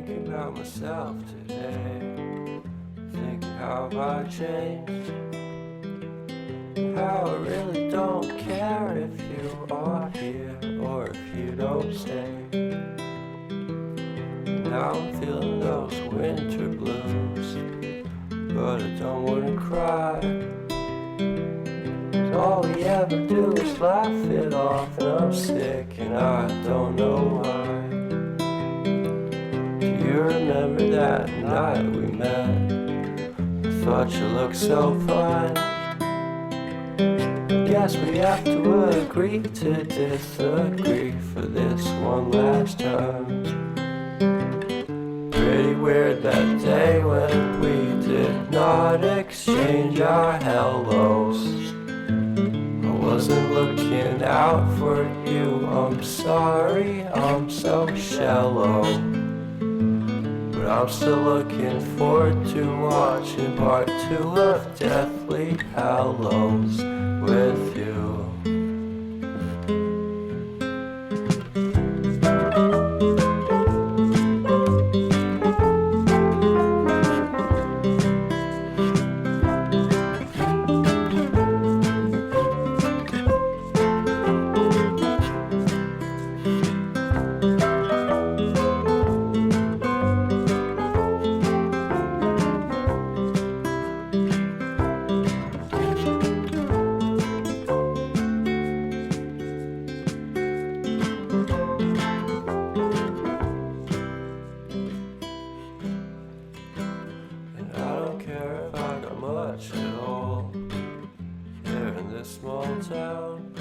thinking about myself today, thinking how I changed, how I really don't care if you are here or if you don't stay. Now I'm feeling those winter blues, but I don't wanna cry. All we ever do is laugh it off, and I'm sick and I don't know why. Do you remember that night we met? I thought you looked so fine. Guess we have to agree to disagree for this one last time. Pretty weird that day when we did not exchange our hellos. I wasn't looking out for you, I'm sorry, I'm so shallow. But I'm still looking forward to watching part 2 of Deathly Hallows with you. Much at all here in this small town,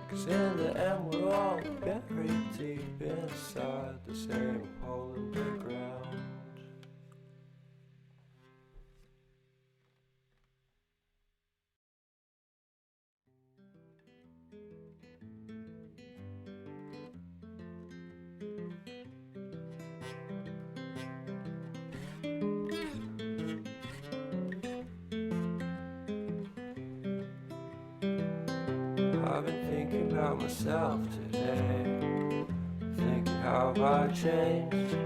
'cause in the end we're all buried deep inside the same hole in the ground. I've been thinking about myself today, thinking how I changed,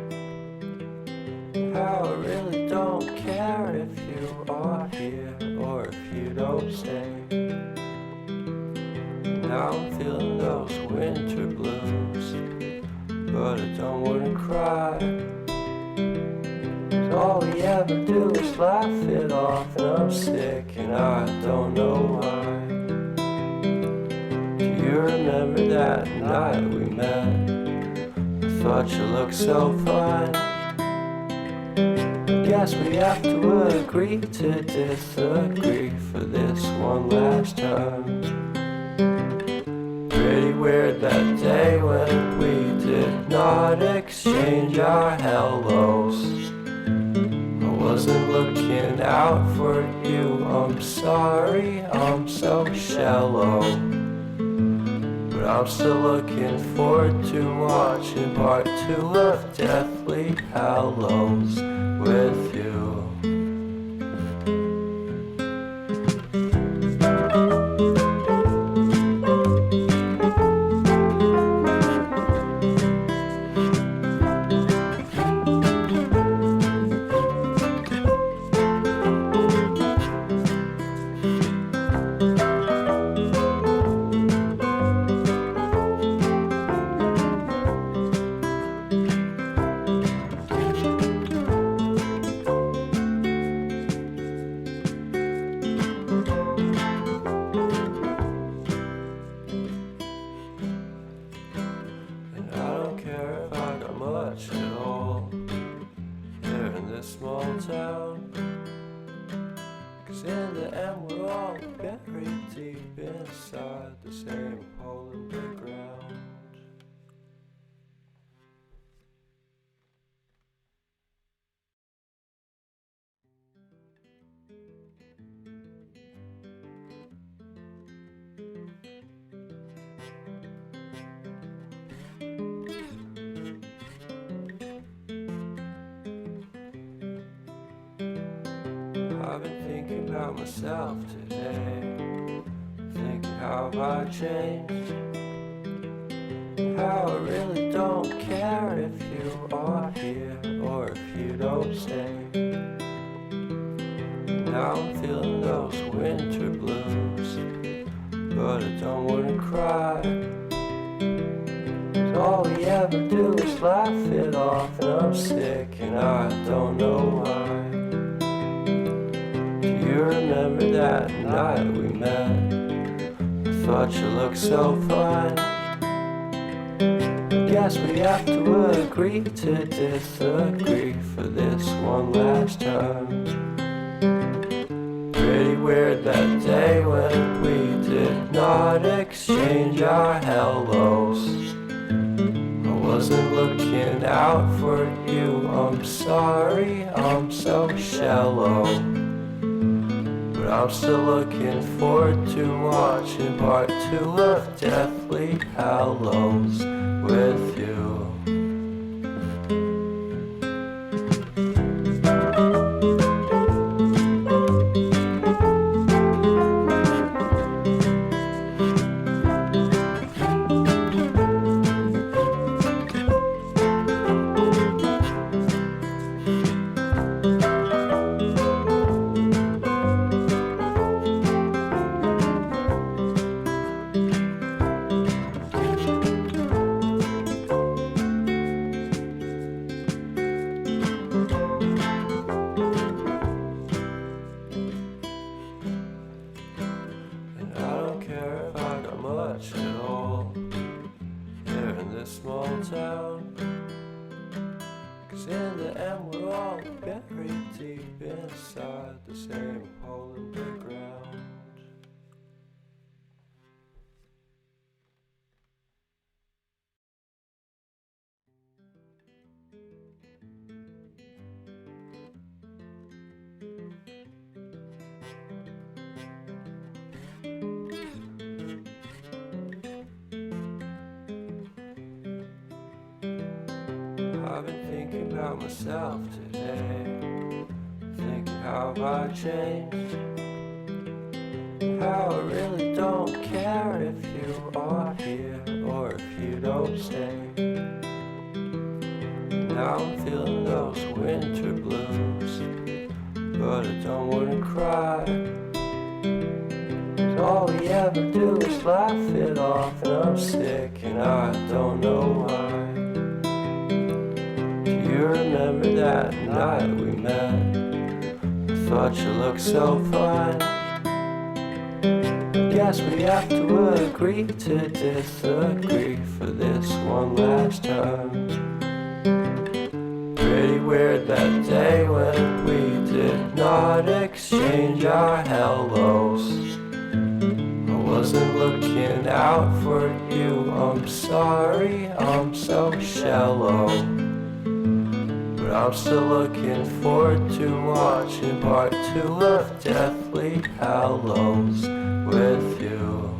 how I really don't care if you are here or if you don't stay. Now I'm feeling those winter blues, but I don't wanna cry. All we ever do is laugh it off, and I'm sick and I don't know why. You remember that night we met? I thought you looked so fine. Guess we have to agree to disagree for this one last time. Pretty weird that day when we did not exchange our hellos. I wasn't looking out for you, I'm sorry, I'm so shallow. But I'm still looking forward to watching part 2 of Deathly Hallows with you. Much at all here in this small town, 'cause in the end we're all buried deep inside the same hole in the ground. I've been thinking about myself today, thinking how I changed, how I really don't care if you are here or if you don't stay. Now I'm feeling those winter blues, but I don't wanna cry. 'Cause all we ever do is laugh it off, and I'm sick and I don't know why. Do you remember that night we met? I thought you looked so fine. Guess we have to agree to disagree for this one last time. Pretty weird that day when we did not exchange our hellos. I wasn't looking out for you, I'm sorry, I'm so shallow. But I'm still looking forward to watching part 2 of Deathly Hallows with you. Much at all here in this small town, 'cause in the end we're all buried deep inside the same hole in the ground. I've been thinking about myself today, thinking how have I changed, how I really don't care if you are here or if you don't stay. Now I'm feeling those winter blues, but I don't wanna cry. 'Cause all we ever do is laugh it off, and I'm sick and I don't know why. You remember that night we met? I thought you looked so fine. Guess we have to agree to disagree for this one last time. Pretty weird that day when we did not exchange our hellos. I wasn't looking out for you, I'm sorry, I'm so shallow. But I'm still looking forward to watching part 2 of Deathly Hallows with you.